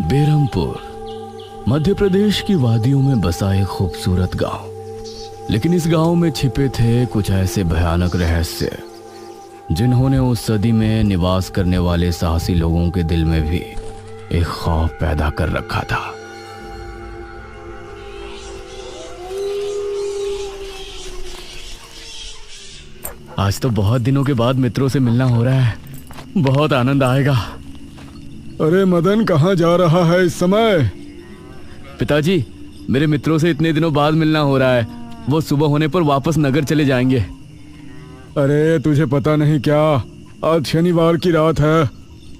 बेरमपुर मध्य प्रदेश की वादियों में बसा एक खूबसूरत गांव। लेकिन इस गांव में छिपे थे कुछ ऐसे भयानक रहस्य जिन्होंने उस सदी में निवास करने वाले साहसी लोगों के दिल में भी एक खौफ पैदा कर रखा था। आज तो बहुत दिनों के बाद मित्रों से मिलना हो रहा है, बहुत आनंद आएगा। अरे मदन, कहाँ जा रहा है इस समय? पिताजी, मेरे मित्रों से इतने दिनों बाद मिलना हो रहा है। वो सुबह होने पर वापस नगर चले जाएंगे। अरे तुझे पता नहीं क्या, आज शनिवार की रात है।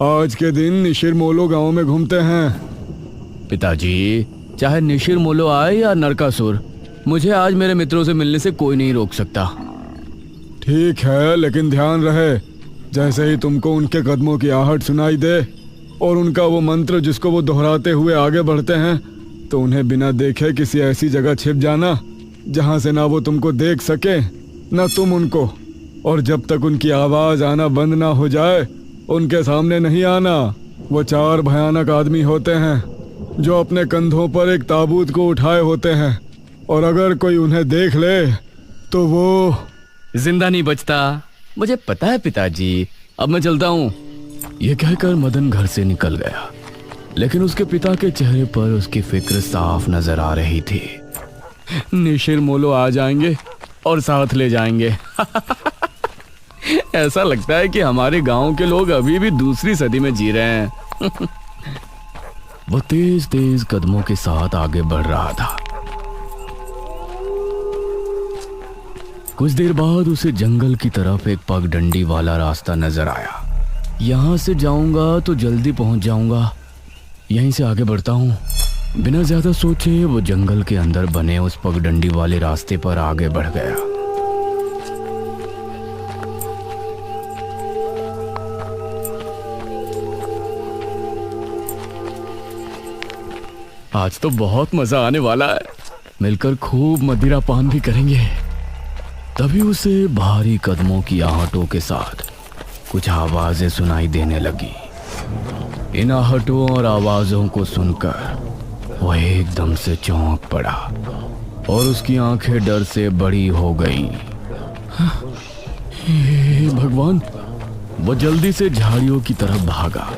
आज के दिन निशिर मोलो गांव में घूमते हैं। पिताजी, चाहे निशिर मोलो आए या नरकासुर, मुझे आज मेरे मित्रों से मिलने से कोई नहीं रोक सकता। ठीक है, लेकिन ध्यान रहे, जैसे ही तुमको उनके कदमों की आहट सुनाई दे और उनका वो मंत्र जिसको वो दोहराते हुए आगे बढ़ते हैं, तो उन्हें बिना देखे किसी ऐसी जगह छिप जाना जहां से ना वो तुमको देख सके ना तुम उनको। और जब तक उनकी आवाज आना बंद ना हो जाए, उनके सामने नहीं आना। वो 4 भयानक आदमी होते हैं जो अपने कंधों पर एक ताबूत को उठाए होते हैं, और अगर कोई उन्हें देख ले तो वो जिंदा नहीं बचता। मुझे पता है पिताजी, अब मैं चलता हूँ। यह कहकर मदन घर से निकल गया, लेकिन उसके पिता के चेहरे पर उसकी फिक्र साफ नजर आ रही थी। निशिर मोलो आ जाएंगे और साथ ले जाएंगे। ऐसा लगता है कि हमारे गांव के लोग अभी भी दूसरी सदी में जी रहे हैं। वो तेज तेज कदमों के साथ आगे बढ़ रहा था। कुछ देर बाद उसे जंगल की तरफ एक पगडंडी वाला रास्ता नजर आया। यहां से जाऊंगा तो जल्दी पहुंच जाऊंगा, यहीं से आगे बढ़ता हूं। बिना ज्यादा सोचे वो जंगल के अंदर बने उस पगडंडी वाले रास्ते पर आगे बढ़ गया। आज तो बहुत मजा आने वाला है, मिलकर खूब मदिरा पान भी करेंगे। तभी उसे भारी कदमों की आहटों के साथ कुछ आवाजें सुनाई देने लगी। इन आहटों और आवाजों को सुनकर वह एकदम से चौंक पड़ा और उसकी आंखें डर से बड़ी हो गईं। हे भगवान! वो जल्दी से झाड़ियों की तरफ भागा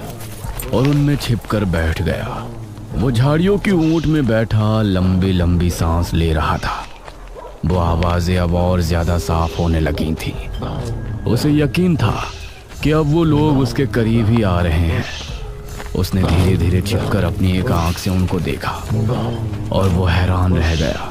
और उनमें छिपकर बैठ गया। वो झाड़ियों की ऊंट में बैठा लंबी लंबी सांस ले रहा था। वो आवाजें अब और ज्यादा साफ होने लगी थी। उसे यकीन था कि अब वो लोग उसके करीब ही आ रहे हैं। उसने धीरे धीरे छिपकर अपनी एक आंख से उनको देखा और वो हैरान रह गया।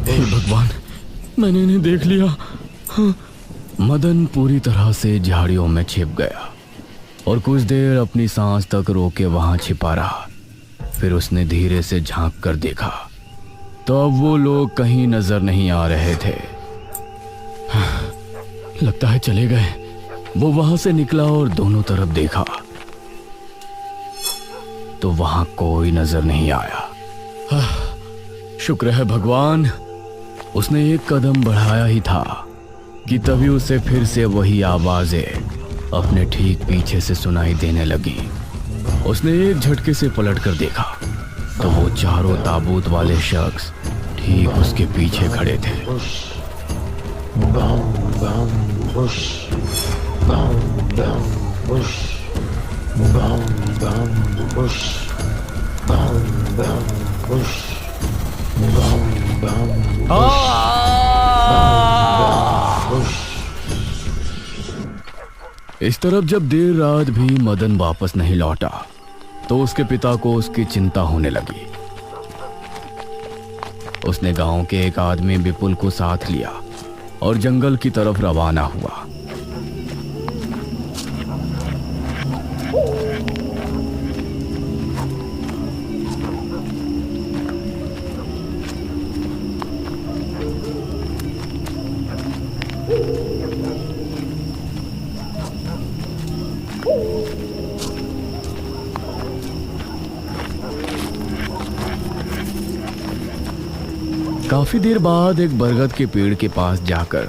हे भगवान, मैंने इन्हें देख लिया। हाँ। मदन पूरी तरह से झाड़ियों में छिप गया और कुछ देर अपनी सांस तक रोके वहां छिपा रहा। फिर उसने धीरे से झांक कर देखा तो अब वो लोग कहीं नजर नहीं आ रहे थे। हाँ, लगता है चले गए। वो वहां से निकला और दोनों तरफ देखा तो वहां कोई नजर नहीं आया। हाँ, शुक्र है भगवान। उसने एक कदम बढ़ाया ही था कि तभी उसे फिर से वही आवाजें अपने ठीक पीछे से सुनाई देने लगी। उसने एक झटके से पलटकर देखा तो वो चारों ताबूत वाले शख्स ठीक उसके पीछे खड़े थे। इस तरफ जब देर रात भी मदन वापस नहीं लौटा तो उसके पिता को उसकी चिंता होने लगी। उसने गांव के एक आदमी विपुल को साथ लिया और जंगल की तरफ रवाना हुआ। काफी देर बाद एक बरगद के पेड़ के पास जाकर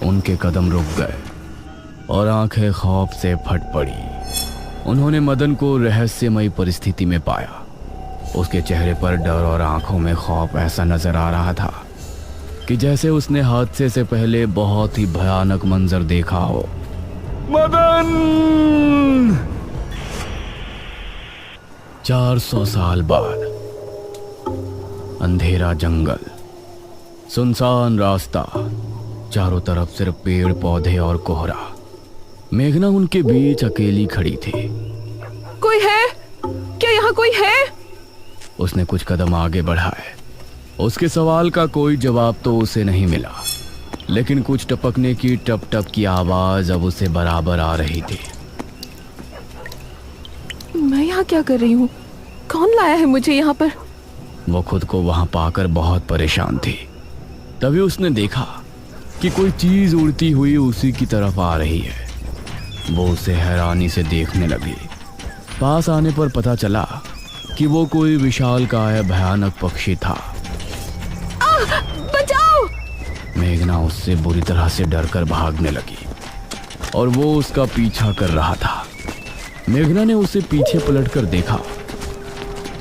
उनके कदम रुक गए और आंखें खौफ से फट पड़ी। उन्होंने मदन को रहस्यमयी परिस्थिति में पाया। उसके चेहरे पर डर और आंखों में खौफ ऐसा नजर आ रहा था कि जैसे उसने हादसे से पहले बहुत ही भयानक मंजर देखा हो। मदन! 400 साल बाद अंधेरा जंगल, सुनसान रास्ता, चारों तरफ सिर्फ पेड़ पौधे और कोहरा। मेघना उनके बीच अकेली खड़ी थी। कोई है क्या? यहाँ कोई है? उसने कुछ कदम आगे बढ़ाए। उसके सवाल का कोई जवाब तो उसे नहीं मिला, लेकिन कुछ टपकने की टप टप की आवाज अब उसे बराबर आ रही थी। मैं यहाँ क्या कर रही हूँ? कौन लाया है मुझे यहाँ पर? वो खुद को वहां पाकर बहुत परेशान थी। तभी उसने देखा कि कोई चीज उड़ती हुई उसी की तरफ आ रही है। वो उसे हैरानी से देखने लगी। पास आने पर पता चला कि वो कोई विशालकाय भयानक पक्षी था। बचाओ! मेघना उससे बुरी तरह से डरकर भागने लगी और वो उसका पीछा कर रहा था। मेघना ने उसे पीछे पलटकर देखा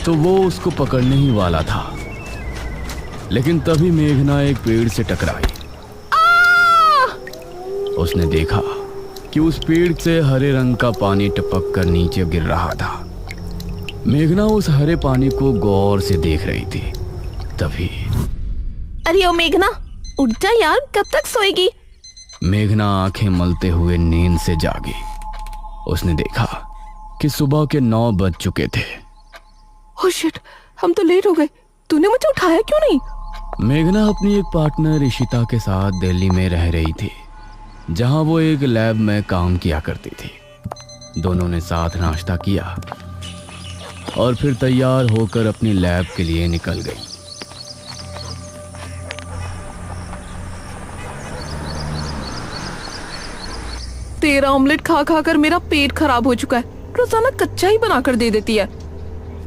तो वो उसको पकड़ने ही वाला था, लेकिन तभी मेघना एक पेड़ से टकराई। उसने देखा कि उस पेड़ से हरे रंग का पानी टपक कर नीचे गिर रहा था। मेघना उस हरे पानी को गौर से देख रही थी। तभी अरे ओ मेघना, उठ जा यार, कब तक सोएगी? मेघना आंखें मलते हुए नींद से जागी। उसने देखा कि सुबह के 9 बज चुके थे। ओह शिट, हम तो लेट हो गए। तूने मुझे उठाया क्यों नहीं? मेघना अपनी एक पार्टनर इशिता के साथ दिल्ली में रह रही थी, जहां वो एक लैब में काम किया करती थी। दोनों ने साथ नाश्ता किया और फिर तैयार होकर अपनी लैब के लिए निकल गई। तेरा ऑमलेट खा खा कर मेरा पेट खराब हो चुका है। रोजाना कच्चा ही बनाकर दे देती है।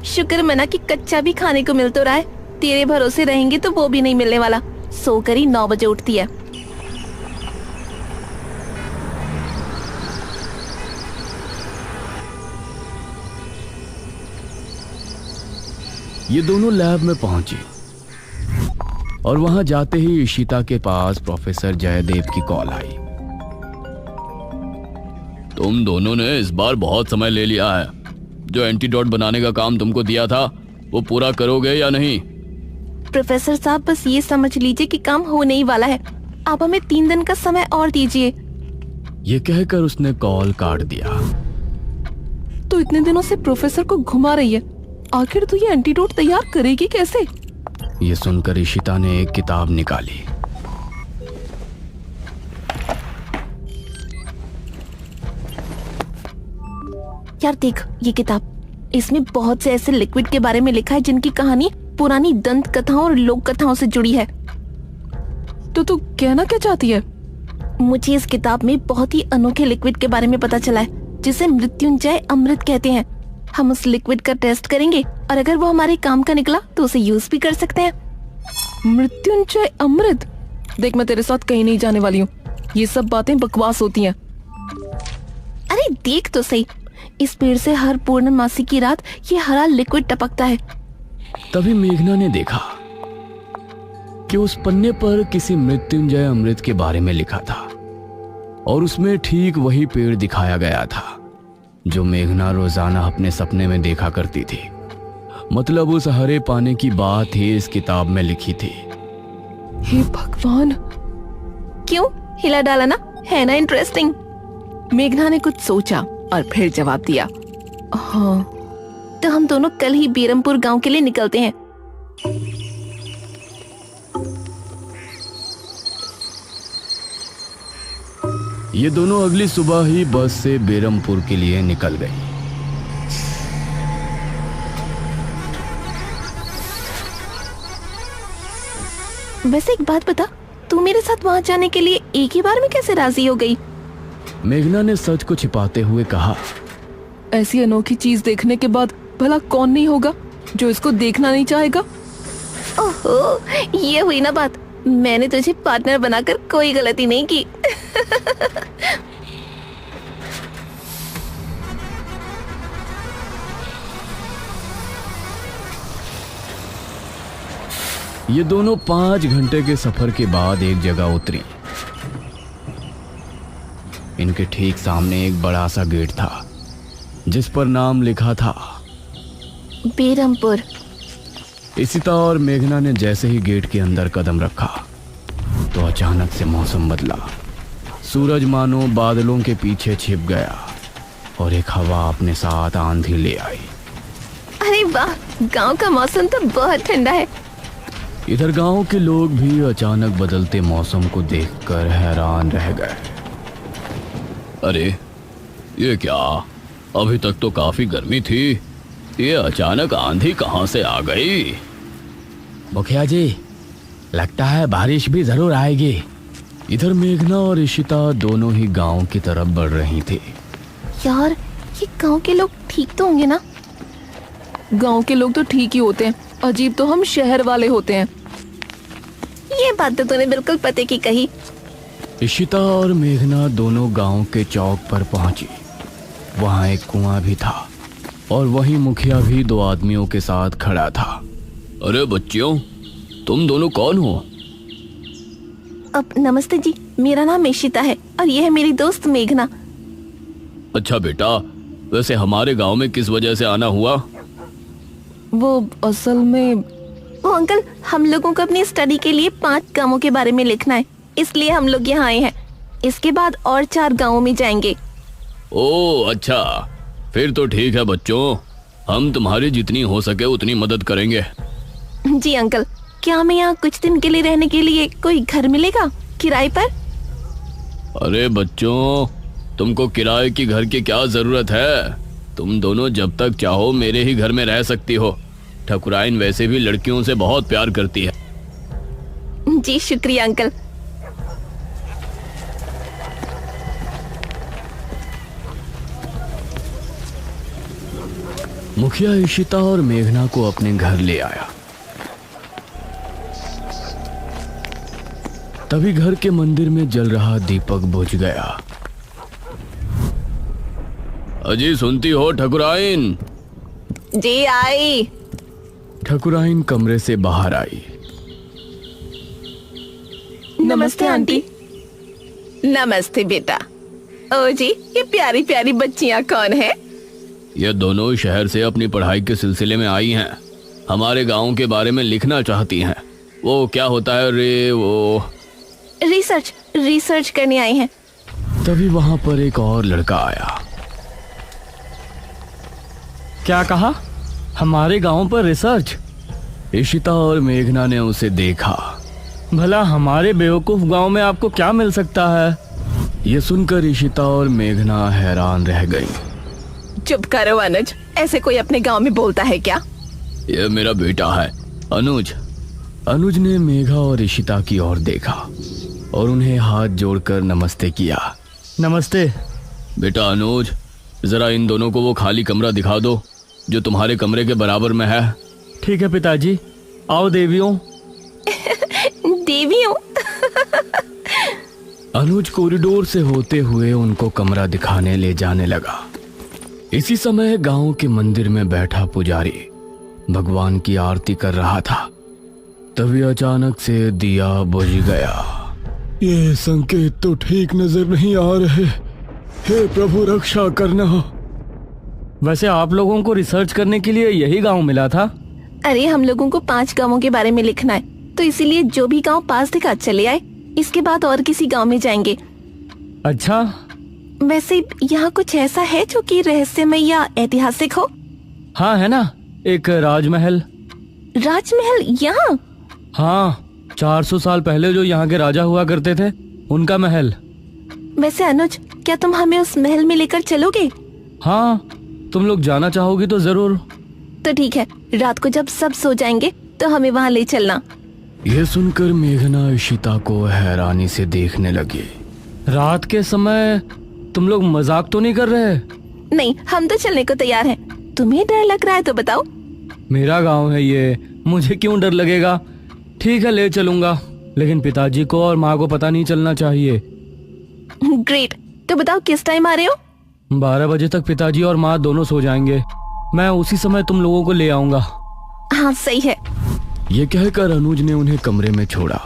शुक्र मना कि कच्चा भी खाने को मिल तो रहा है। तेरे भरोसे रहेंगे तो वो भी नहीं मिलने वाला। सोकर ही 9 बजे उठती है। ये दोनों लैब में पहुंची और वहां जाते ही इशिता के पास प्रोफेसर जयदेव की कॉल आई। तुम दोनों ने इस बार बहुत समय ले लिया है। जो एंटीडोट बनाने का काम तुमको दिया था वो पूरा करोगे या नहीं? प्रोफेसर साहब, बस ये समझ लीजिए कि काम होने ही वाला है। आप हमें 3 दिन का समय और दीजिए। ये कहकर उसने कॉल काट दिया। तो इतने दिनों से प्रोफेसर को घुमा रही है, आखिर तो ये एंटीडोट तैयार करेगी कैसे? ये सुनकर इशिता ने एक किताब निकाली। यार देख ये किताब, इसमें बहुत से ऐसे लिक्विड के बारे में लिखा है जिनकी कहानी पुरानी दंत कथाओं और लोक कथाओं से जुड़ी है। तो तू कहना क्या चाहती है? मुझे इस किताब में बहुत ही अनोखे लिक्विड के बारे में पता चला है, जिसे मृत्युंजय अमृत कहते हैं। हम उस लिक्विड का टेस्ट करेंगे और अगर वो हमारे काम का निकला तो उसे यूज भी कर सकते हैं। मृत्युंजय अमृत? देख, मैं तेरे साथ कहीं नहीं जाने वाली हूँ। ये सब बातें बकवास होती हैं। अरे देख तो सही, इस पेड़ से हर पूर्णमासी की रात ये हरा लिक्विड टपकता है। तभी मेघना ने देखा कि उस पन्ने पर किसी मृत्युंजय अमृत के बारे में लिखा था और उसमें ठीक वही पेड़ दिखाया गया था जो मेघना रोजाना अपने सपने में देखा करती थी। मतलब उस हरे पानी की बात ही इस किताब में लिखी थी। हे भगवान, क्यों हिला डाला ना? है ना इंटरेस्टिंग? मेघना ने कुछ सोचा और फिर जवाब दिया, हाँ, तो हम दोनों कल ही बीरमपुर गांव के लिए निकलते हैं। ये दोनों अगली सुबह ही बस से बेरमपुर के लिए निकल गई। वैसे एक बात बता, तू मेरे साथ वहां जाने के लिए एक ही बार में कैसे राजी हो गई? मेघना ने सच को छिपाते हुए कहा, ऐसी अनोखी चीज देखने के बाद भला कौन नहीं होगा जो इसको देखना नहीं चाहेगा? ओहो, ये हुई ना बात। मैंने तुझे पार्टनर बनाकर कोई गलती नहीं की। ये दोनों 5 घंटे के सफर के बाद एक जगह उतरी। इनके ठीक सामने एक बड़ा सा गेट था जिस पर नाम लिखा था बेरमपुर। इशिता और मेघना ने जैसे ही गेट के अंदर कदम रखा तो अचानक से मौसम बदला। सूरज मानो बादलों के पीछे छिप गया और एक हवा अपने साथ आंधी ले आई। अरे वाह, गांव का मौसम तो बहुत ठंडा है। इधर गांव के लोग भी अचानक बदलते मौसम को देखकर हैरान रह गए। अरे ये क्या, अभी तक तो काफी गर्मी थी, ये अचानक आंधी कहां से आ गई? मुखिया जी, लगता है बारिश भी जरूर आएगी। इधर मेघना और इशिता दोनों ही गांव की तरफ बढ़ रही थी। यार, ये गांव के लोग ठीक तो होंगे ना? गांव के लोग तो ठीक ही होते हैं, अजीब तो हम शहर वाले होते हैं। ये बात तो तूने बिल्कुल पते की कही। इशिता और मेघना दोनों गांव के चौक पर पहुंची। वहां एक कुआं भी था और वहीं मुखिया भी 2 आदमियों के साथ खड़ा था। अरे बच्चियों, तुम दोनों कौन हो? अब नमस्ते जी, मेरा नाम इशिता है और ये है मेरी दोस्त मेघना। अच्छा बेटा, वैसे हमारे गांव में किस वजह से आना हुआ? वो असल में वो अंकल, हम लोगों को अपनी स्टडी के लिए 5 गांवों के बारे में लिखना है, इसलिए हम लोग यहाँ आए हैं। इसके बाद और 4 गांवों में जाएंगे। ओह अच्छा, फिर तो ठीक है बच्चों, हम तुम्हारी जितनी हो सके उतनी मदद करेंगे। जी अंकल, क्या हमें यहाँ कुछ दिन के लिए रहने के लिए कोई घर मिलेगा किराए पर? अरे बच्चों, तुमको किराए की घर की क्या जरूरत है? तुम दोनों जब तक चाहो मेरे ही घर में रह सकती हो। ठकुराइन वैसे भी लड़कियों से बहुत प्यार करती है। जी शुक्रिया अंकल। मुखिया इशिता और मेघना को अपने घर ले आया। तभी घर के मंदिर में जल रहा दीपक बुझ गया। अजी सुनती हो ठकुराइन? जी आई। ठकुराइन कमरे से बाहर आई। नमस्ते आंटी। नमस्ते बेटा। ओ जी, ये प्यारी प्यारी बच्चियां कौन है? ये दोनों शहर से अपनी पढ़ाई के सिलसिले में आई हैं। हमारे गांव के बारे में लिखना चाहती हैं। वो क्या होता है रे, वो रिसर्च करने आई हैं। तभी वहां पर एक और लड़का आया। क्या कहा? हमारे गांव पर रिसर्च? इशिता और मेघना ने उसे देखा। भला हमारे बेवकूफ गांव में आपको क्या मिल सकता है? ये सुनकर इशिता और मेघना हैरान रह गई। चुप करो अनुज, ऐसे कोई अपने गांव में बोलता है क्या? ये मेरा बेटा है अनुज। अनुज ने मेघा और इशिता की ओर देखा और उन्हें हाथ जोड़कर नमस्ते किया। नमस्ते। बेटा अनुज, जरा इन दोनों को वो खाली कमरा दिखा दो जो तुम्हारे कमरे के बराबर में है। ठीक है पिताजी। आओ देवियों। देवियों? अनुज कॉरिडोर से होते हुए उनको कमरा दिखाने ले जाने लगा। इसी समय गांव के मंदिर में बैठा पुजारी भगवान की आरती कर रहा था। तभी अचानक से दिया बुझ गया। ये संकेत तो ठीक नजर नहीं आ रहे। हे प्रभु, रक्षा करना। वैसे आप लोगों को रिसर्च करने के लिए यही गांव मिला था? अरे हम लोगों को 5 गांवों के बारे में लिखना है, तो इसीलिए जो भी गांव पास दिखा चले आए। इसके बाद और किसी गांव में जाएंगे। अच्छा, वैसे यहाँ कुछ ऐसा है जो कि रहस्यमय या ऐतिहासिक हो? हाँ है ना, एक राजमहल। राजमहल यहाँ? हाँ, 400 साल पहले जो यहाँ के राजा हुआ करते थे, उनका महल। वैसे अनुज, क्या तुम हमें उस महल में लेकर चलोगे? हाँ, तुम लोग जाना चाहोगी तो जरूर। तो ठीक है, रात को जब सब सो जाएंगे तो हमें वहाँ ले चलना। यह सुनकर मेघना इशिता को हैरानी से देखने लगी। रात के समय तुम लोग मजाक तो नहीं कर रहे? नहीं, हम तो चलने को तैयार हैं। तुम्हें डर लग रहा है तो बताओ। मेरा गांव है ये, मुझे क्यों डर लगेगा? ठीक है, ले चलूंगा, लेकिन पिताजी को और माँ को पता नहीं चलना चाहिए। ग्रेट। तो बताओ किस टाइम आ रहे हो? 12 बजे तक पिताजी और माँ दोनों सो जाएंगे। मैं उसी समय तुम लोगों को ले आऊंगा। हाँ सही है। ये कहकर अनुज ने उन्हें कमरे में छोड़ा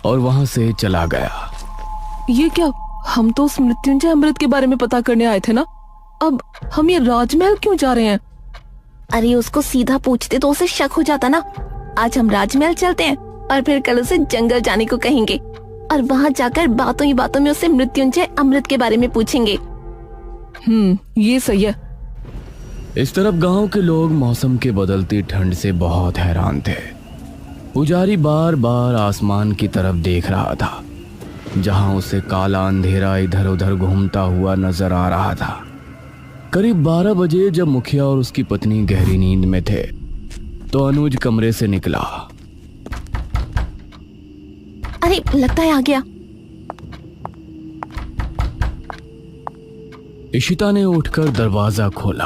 और वहां से चला गया। ये क्या? हम तो उस मृत्युंजय अमृत के बारे में पता करने आए थे ना। अब हम ये राजमहल क्यों जा रहे हैं? अरे उसको सीधा पूछते तो उसे शक हो जाता ना। आज हम राजमहल चलते हैं और फिर कल उसे जंगल जाने को कहेंगे और वहाँ जाकर बातों ही बातों में उसे मृत्युंजय अमृत के बारे में पूछेंगे। ये सही है। इस तरफ गांव के लोग मौसम के बदलती ठंड से बहुत हैरान थे। पुजारी बार बार आसमान की तरफ देख रहा था, जहां उसे काला अंधेरा इधर उधर घूमता हुआ नजर आ रहा था। करीब 12 बजे जब मुखिया और उसकी पत्नी गहरी नींद में थे तो अनुज कमरे से निकला। अरे लगता है आ गया। इशिता ने उठकर दरवाजा खोला।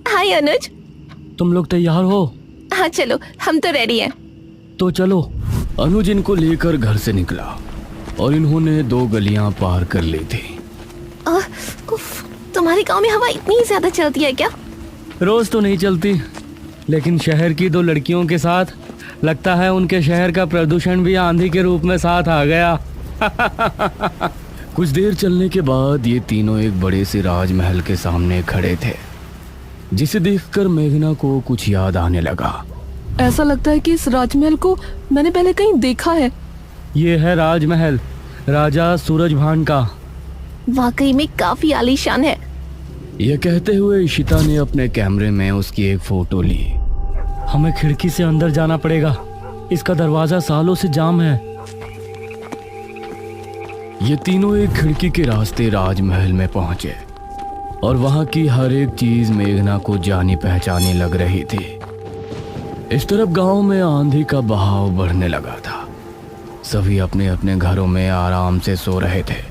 हाय अनुज। तुम लोग तैयार हो? हाँ चलो, हम तो रेडी हैं। तो चलो। अनुज इनको लेकर घर से निकला और इन्होंने 2 गलियां पार कर ली थी। उफ, तुम्हारे गांव में हवा इतनी ज्यादा चलती है क्या? रोज तो नहीं चलती, लेकिन शहर की 2 लड़कियों के साथ लगता है उनके शहर का प्रदूषण भी आंधी के रूप में साथ आ गया। कुछ देर चलने के बाद ये तीनों एक बड़े से राजमहल के सामने खड़े थे, जिसे देखकर मेघना को कुछ याद आने लगा। ऐसा लगता है कि इस राजमहल को मैंने पहले कहीं देखा है। ये है राजमहल, राजा सूरजभान का। वाकई में काफी आलीशान है। यह कहते हुए इशिता ने अपने कैमरे में उसकी एक फोटो ली। हमें खिड़की से अंदर जाना पड़ेगा, इसका दरवाजा सालों से जाम है। ये तीनों एक खिड़की के रास्ते राजमहल में पहुंचे और वहां की हर एक चीज मेघना को जानी पहचानी लग रही थी। इस तरफ गांव में आंधी का बहाव बढ़ने लगा था। सभी अपने अपने घरों में आराम से सो रहे थे।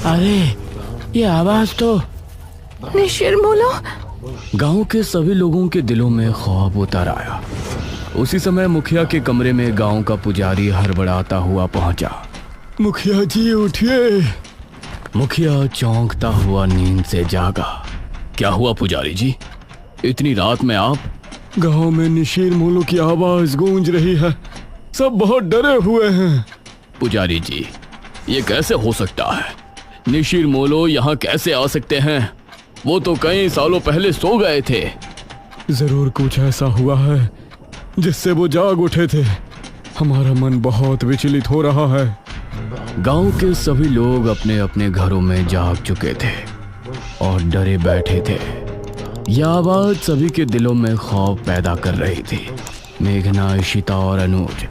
अरे ये आवाज तो निशिरमोलो। गांव के सभी लोगों के दिलों में खौफ उतर आया। उसी समय मुखिया के कमरे में गांव का पुजारी हड़बड़ाता हुआ पहुंचा। मुखिया जी उठिए। मुखिया चौंकता हुआ नींद से जागा। क्या हुआ पुजारी जी, इतनी रात में आप? गांव में निशीर मोलो की आवाज गूंज रही है, सब बहुत डरे हुए हैं। पुजारी जी, ये कैसे हो सकता है? निशीर मोलो यहाँ कैसे आ सकते हैं? वो तो कई सालों पहले सो गए थे। जरूर कुछ ऐसा हुआ है जिससे वो जाग उठे थे। हमारा मन बहुत विचलित हो रहा है। गांव के सभी लोग अपने अपने घरों में जाग चुके थे और डरे बैठे थे। यह आवाज सभी के दिलों में खौफ पैदा कर रही थी। मेघना, इशिता और अनुज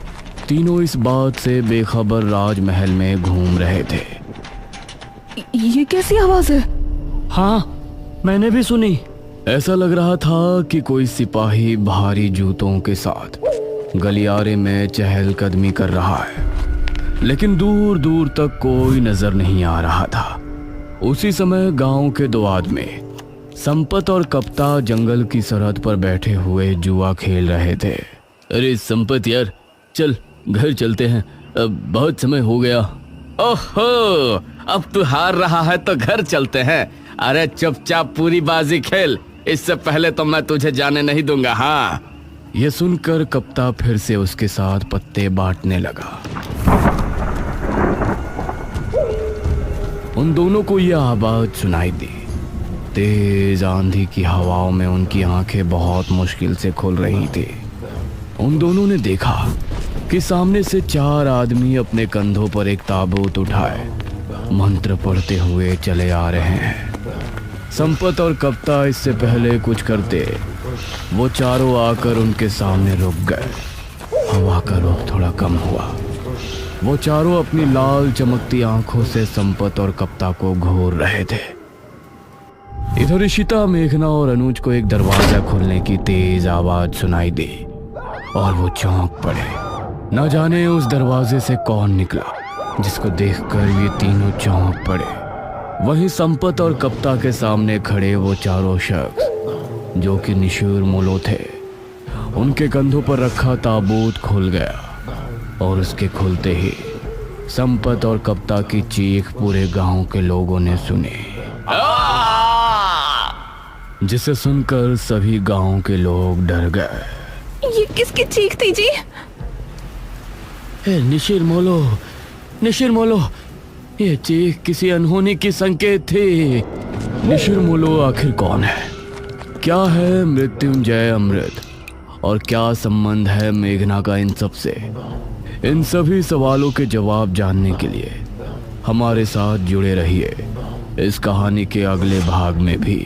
तीनों इस बात से बेखबर राजमहल में घूम रहे थे। ये कैसी आवाज है? हाँ, मैंने भी सुनी। ऐसा लग रहा था कि कोई सिपाही भारी जूतों के साथ गलियारे में चहलकदमी कर रहा है, लेकिन दूर दूर तक कोई नजर नहीं आ रहा था। उसी समय गांव के 2 आदमी संपत और कप्ता जंगल की सरहद पर बैठे हुए जुआ खेल रहे थे। अरे संपत यार, चल घर चलते हैं, अब बहुत समय हो गया। ओहो, अब तू हार रहा है तो घर चलते हैं। अरे चुपचाप पूरी बाजी खेल, इससे पहले तो मैं तुझे जाने नहीं दूंगा। हाँ। यह सुनकर कप्ता फिर से उसके साथ पत्ते बांटने लगा। उन दोनों को यह आवाज सुनाई दी। तेज आंधी की हवाओं में उनकी आंखें बहुत मुश्किल से खुल रही थी। उन दोनों ने देखा कि सामने से 4 आदमी अपने कंधों पर एक ताबूत उठाए मंत्र पढ़ते हुए चले आ रहे हैं। संपत और कप्ता इससे पहले कुछ करते, वो चारों आकर उनके सामने रुक गए। हवा का रुख थोड़ा कम हुआ। वो चारों अपनी लाल चमकती आंखों से संपत और कप्ता को घूर रहे थे। इधर इशिता, मेघना और अनुज को एक दरवाजा खुलने की तेज आवाज सुनाई दी और वो चौंक पड़े। न जाने उस दरवाजे से कौन निकला, जिसको देखकर ये तीनों चौंक पड़े। वहीं संपत और कप्ता के सामने खड़े वो चारों शख्स जो कि निशूर मोलो थे। उनके कंधों पर रखा ताबूत खुल गया और उसके खुलते ही संपत और कप्ता की चीख पूरे गांव के लोगों ने सुनी, जिसे सुनकर सभी गांव के लोग डर गए। ये किसकी चीख थी जी? निशिर मोलो, ये चीख किसी अनहोनी की संकेत थी। निशिर मोलो आखिर कौन है? क्या है मृत्युंजय अमृत? और क्या संबंध है मेघना का इन सब से? इन सभी सवालों के जवाब जानने के लिए हमारे साथ जुड़े रहिए इस कहानी के अगले भाग में भी।